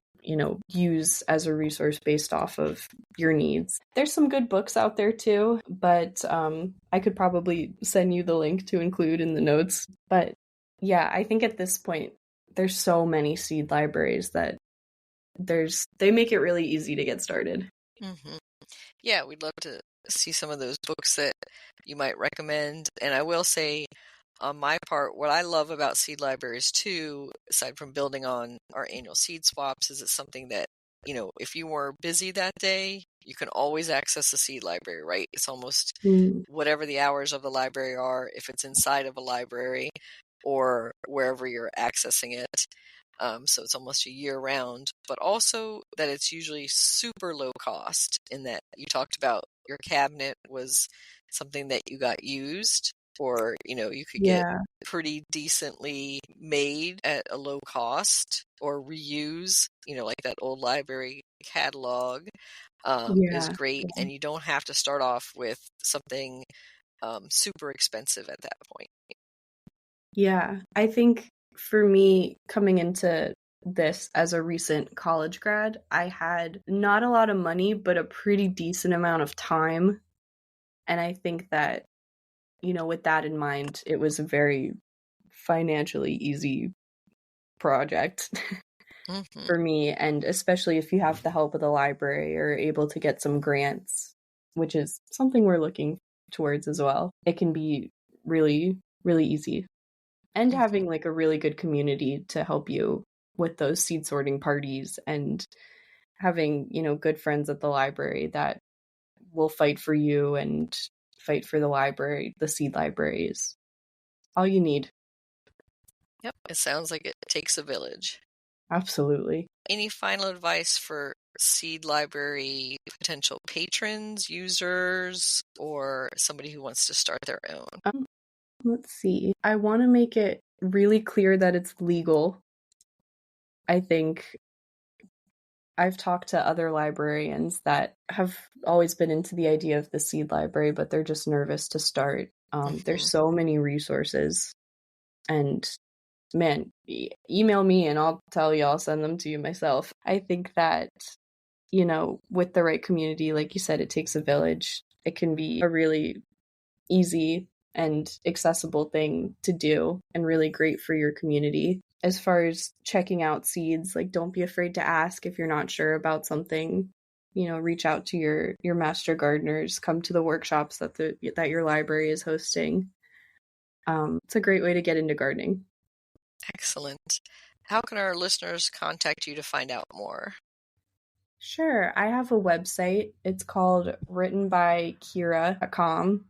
use as a resource based off of your needs. There's some good books out there too, but I could probably send you the link to include in the notes. But yeah, I think at this point there's so many seed libraries that they make it really easy to get started. Mm-hmm. Yeah, we'd love to see some of those books that you might recommend. And I will say, on my part, what I love about seed libraries too, aside from building on our annual seed swaps, is it's something that, if you were busy that day, you can always access the seed library, right? It's almost whatever the hours of the library are, if it's inside of a library or wherever you're accessing it. So it's almost a year round, but also that it's usually super low cost in that you talked about your cabinet was something that you got used or, you could get pretty decently made at a low cost or reuse, like that old library catalog is great. And you don't have to start off with something super expensive at that point. Yeah, I think for me, coming into this as a recent college grad, I had not a lot of money, but a pretty decent amount of time. And I think that, with that in mind, it was a very financially easy project for me. And especially if you have the help of the library or able to get some grants, which is something we're looking towards as well, it can be really, really easy. And having like a really good community to help you with those seed sorting parties and having, good friends at the library that will fight for you and fight for the library, the seed libraries. All you need. Yep. It sounds like it takes a village. Absolutely. Any final advice for seed library potential patrons, users, or somebody who wants to start their own? Let's see. I want to make it really clear that it's legal. I think I've talked to other librarians that have always been into the idea of the seed library, but they're just nervous to start. There's so many resources. And man, email me and I'll tell you, I'll send them to you myself. I think that, with the right community, like you said, it takes a village. It can be a really easy and accessible thing to do and really great for your community. As far as checking out seeds, like don't be afraid to ask if you're not sure about something. Reach out to your master gardeners, come to the workshops that your library is hosting. It's a great way to get into gardening. Excellent. How can our listeners contact you to find out more? Sure. I have a website. It's called writtenbyciara.com.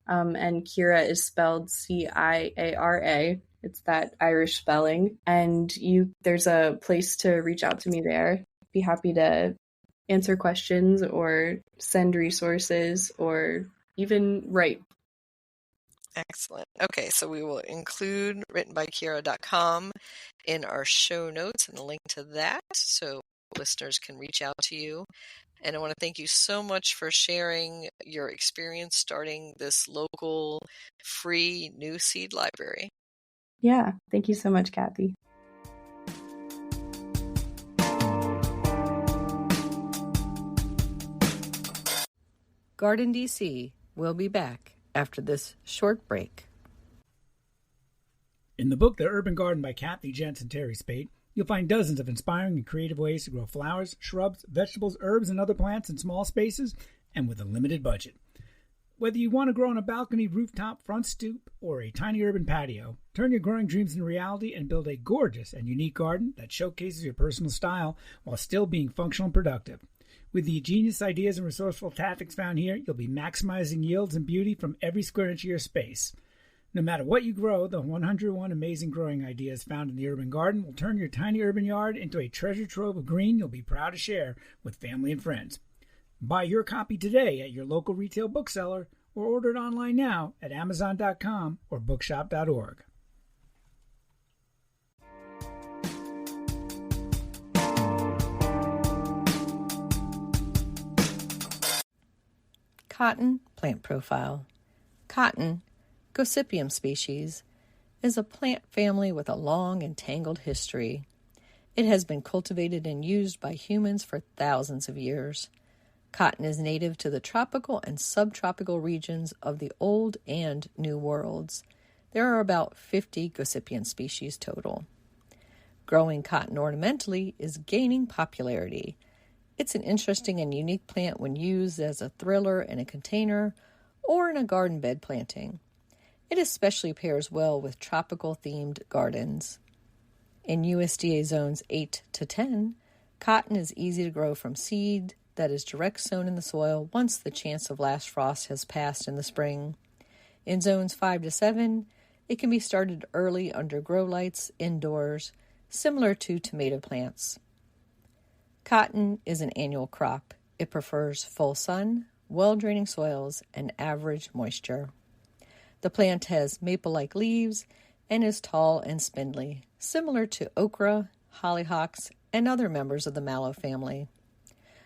And Ciara is spelled Ciara. It's that Irish spelling. And there's a place to reach out to me there. Be happy to answer questions or send resources or even write. Excellent. Okay, so we will include writtenbyciara.com in our show notes and a link to that so listeners can reach out to you. And I want to thank you so much for sharing your experience starting this local free new seed library. Yeah, thank you so much, Kathy. GardenDC will be back after this short break. In the book The Urban Garden by Kathy Jentz and Terry Spate, you'll find dozens of inspiring and creative ways to grow flowers, shrubs, vegetables, herbs, and other plants in small spaces and with a limited budget. Whether you want to grow on a balcony, rooftop, front stoop, or a tiny urban patio, turn your growing dreams into reality and build a gorgeous and unique garden that showcases your personal style while still being functional and productive. With the ingenious ideas and resourceful tactics found here, you'll be maximizing yields and beauty from every square inch of your space. No matter what you grow, the 101 amazing growing ideas found in the urban garden will turn your tiny urban yard into a treasure trove of green you'll be proud to share with family and friends. Buy your copy today at your local retail bookseller or order it online now at Amazon.com or bookshop.org. Cotton plant profile. Cotton, Gossypium species, is a plant family with a long and tangled history. It has been cultivated and used by humans for thousands of years. Cotton is native to the tropical and subtropical regions of the Old and New Worlds. There are about 50 Gossypian species total. Growing cotton ornamentally is gaining popularity. It's an interesting and unique plant when used as a thriller in a container or in a garden bed planting. It especially pairs well with tropical-themed gardens. In USDA zones 8 to 10, cotton is easy to grow from seed that is direct sown in the soil once the chance of last frost has passed in the spring. In zones 5 to 7, it can be started early under grow lights indoors, similar to tomato plants. Cotton is an annual crop. It prefers full sun, well-draining soils, and average moisture. The plant has maple-like leaves and is tall and spindly, similar to okra, hollyhocks, and other members of the mallow family.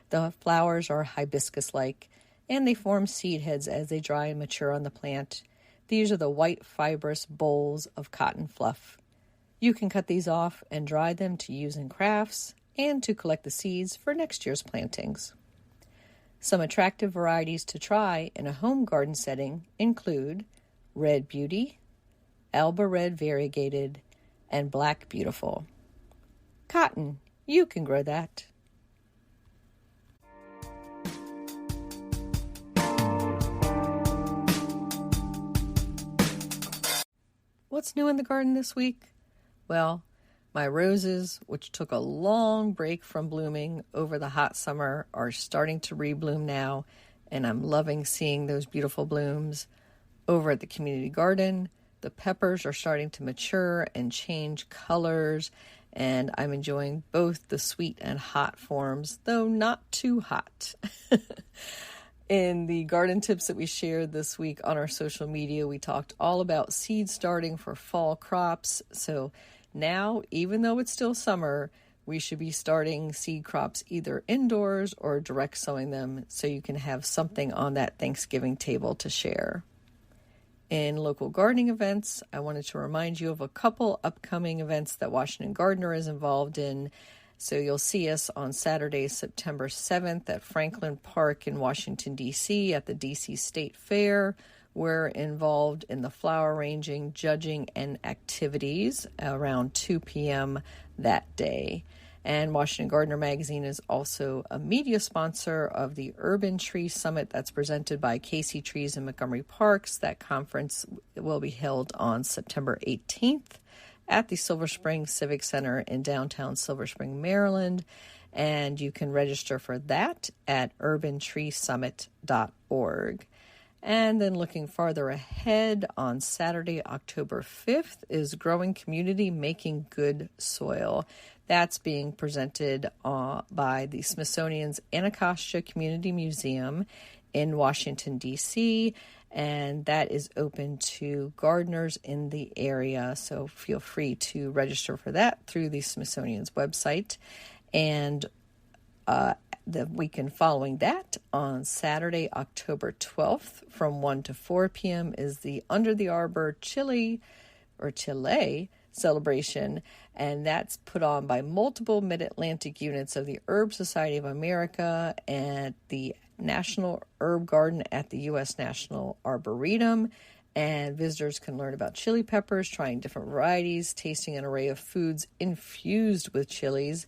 The flowers are hibiscus-like, and they form seed heads as they dry and mature on the plant. These are the white fibrous bolls of cotton fluff. You can cut these off and dry them to use in crafts and to collect the seeds for next year's plantings. Some attractive varieties to try in a home garden setting include Red Beauty, Alba Red Variegated, and Black Beautiful. Cotton, you can grow that. What's new in the garden this week? Well, my roses, which took a long break from blooming over the hot summer, are starting to rebloom now, and I'm loving seeing those beautiful blooms. Over at the community garden, the peppers are starting to mature and change colors, and I'm enjoying both the sweet and hot forms, though not too hot. In the garden tips that we shared this week on our social media, we talked all about seed starting for fall crops. So now, even though it's still summer, we should be starting seed crops either indoors or direct sowing them so you can have something on that Thanksgiving table to share. In local gardening events, I wanted to remind you of a couple upcoming events that Washington Gardener is involved in. So you'll see us on Saturday, September 7th at Franklin Park in Washington, D.C. at the D.C. State Fair. We're involved in the flower arranging, judging, and activities around 2 p.m. that day. And Washington Gardener Magazine is also a media sponsor of the Urban Tree Summit that's presented by Casey Trees in Montgomery Parks. That conference will be held on September 18th. At the Silver Spring Civic Center in downtown Silver Spring, Maryland, and you can register for that at urbantreesummit.org. And then looking farther ahead, on Saturday, October 5th, is Growing Community Making Good Soil. That's being presented by the Smithsonian's Anacostia Community Museum in Washington, D.C., and that is open to gardeners in the area. So feel free to register for that through the Smithsonian's website. And the weekend following that, on Saturday, October 12th, from 1 to 4 p.m. is the Under the Arbor Chile celebration, and that's put on by multiple Mid-Atlantic units of the Herb Society of America and the National Herb Garden at the U.S. National Arboretum. And visitors can learn about chili peppers, trying different varieties, tasting an array of foods infused with chilies.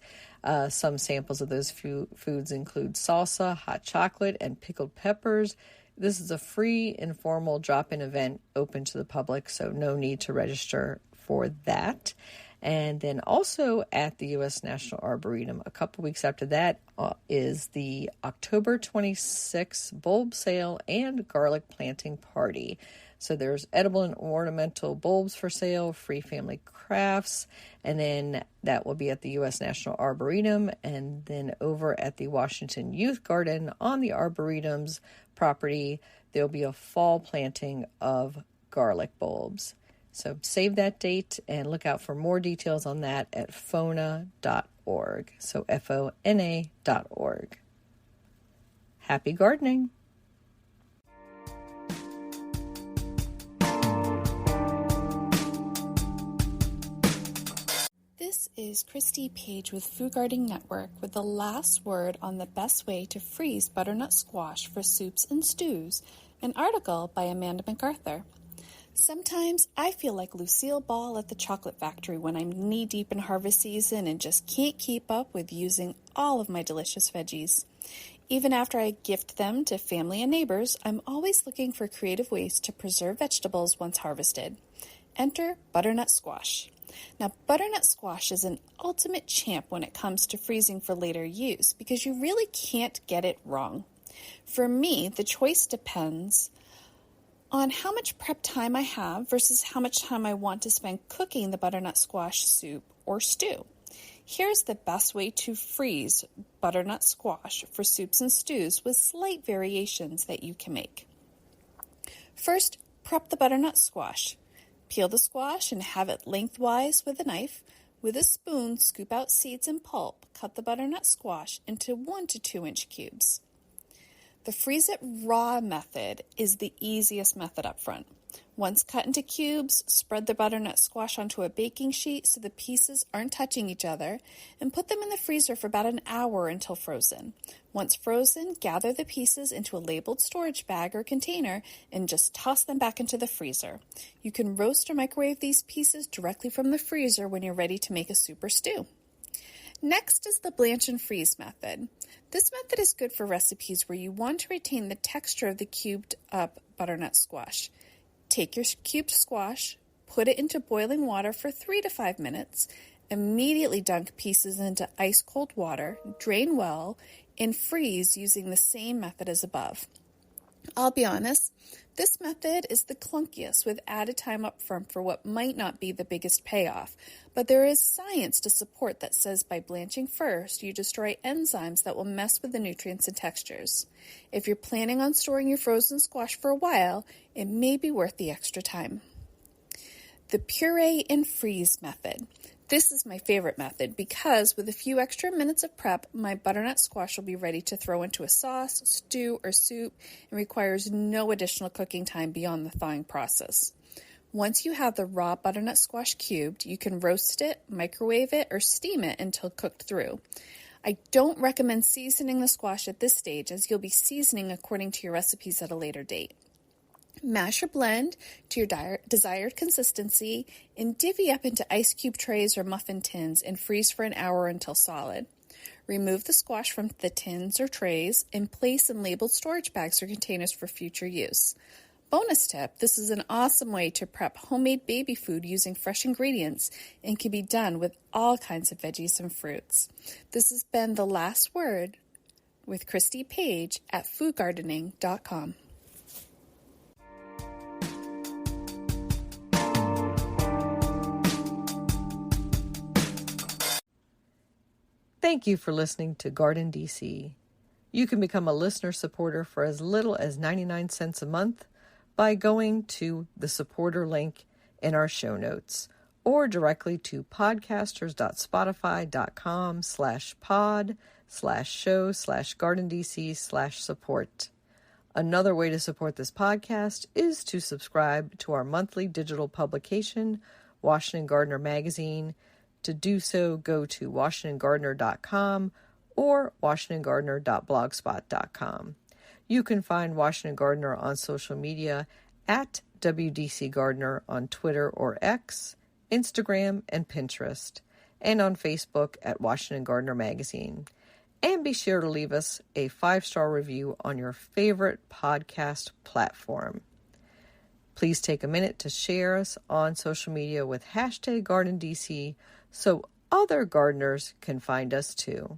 Some samples of those foods include salsa, hot chocolate, and pickled peppers. This is a free, informal drop-in event open to the public, so no need to register for that. And then also at the U.S. National Arboretum, a couple weeks after that, is the October 26th bulb sale and garlic planting party. So there's edible and ornamental bulbs for sale, free family crafts, and then that will be at the U.S. National Arboretum, and then over at the Washington Youth Garden on the Arboretum's property, there'll be a fall planting of garlic bulbs. So save that date and look out for more details on that at fona.org. So FONA.org. Happy gardening! This is Christy Page with Food Gardening Network with the last word on the best way to freeze butternut squash for soups and stews, an article by Amanda MacArthur. Sometimes I feel like Lucille Ball at the chocolate factory when I'm knee-deep in harvest season and just can't keep up with using all of my delicious veggies. Even after I gift them to family and neighbors, I'm always looking for creative ways to preserve vegetables once harvested. Enter butternut squash. Now, butternut squash is an ultimate champ when it comes to freezing for later use because you really can't get it wrong. For me, the choice depends on how much prep time I have versus how much time I want to spend cooking the butternut squash soup or stew. Here's the best way to freeze butternut squash for soups and stews with slight variations that you can make. First, prep the butternut squash. Peel the squash and have it lengthwise with a knife. With a spoon, scoop out seeds and pulp. Cut the butternut squash into 1 to 2 inch cubes. The freeze it raw method is the easiest method up front. Once cut into cubes, spread the butternut squash onto a baking sheet so the pieces aren't touching each other, and put them in the freezer for about an hour until frozen. Once frozen, gather the pieces into a labeled storage bag or container and just toss them back into the freezer. You can roast or microwave these pieces directly from the freezer when you're ready to make a soup or stew. Next is the blanch and freeze method. This method is good for recipes where you want to retain the texture of the cubed up butternut squash. Take your cubed squash, put it into boiling water for 3 to 5 minutes, immediately dunk pieces into ice cold water, drain well, and freeze using the same method as above. I'll be honest, this method is the clunkiest with added time up front for what might not be the biggest payoff, but there is science to support that says by blanching first, you destroy enzymes that will mess with the nutrients and textures. If you're planning on storing your frozen squash for a while, it may be worth the extra time. The puree and freeze method. This is my favorite method because with a few extra minutes of prep, my butternut squash will be ready to throw into a sauce, stew, or soup and requires no additional cooking time beyond the thawing process. Once you have the raw butternut squash cubed, you can roast it, microwave it, or steam it until cooked through. I don't recommend seasoning the squash at this stage as you'll be seasoning according to your recipes at a later date. Mash or blend to your desired consistency and divvy up into ice cube trays or muffin tins and freeze for an hour until solid. Remove the squash from the tins or trays and place in labeled storage bags or containers for future use. Bonus tip, this is an awesome way to prep homemade baby food using fresh ingredients and can be done with all kinds of veggies and fruits. This has been The Last Word with Christy Page at foodgardening.com. Thank you for listening to GardenDC. You can become a listener supporter for as little as 99 cents a month by going to the supporter link in our show notes or directly to podcasters.spotify.com/pod/show/GardenDC/support. Another way to support this podcast is to subscribe to our monthly digital publication, Washington Gardener Magazine. To do so, go to WashingtonGardener.com or WashingtonGardener.blogspot.com. You can find Washington Gardener on social media at WDC Gardener on Twitter or X, Instagram, and Pinterest, and on Facebook at Washington Gardener Magazine. And be sure to leave us a 5-star review on your favorite podcast platform. Please take a minute to share us on social media with #GardenDC so other gardeners can find us too.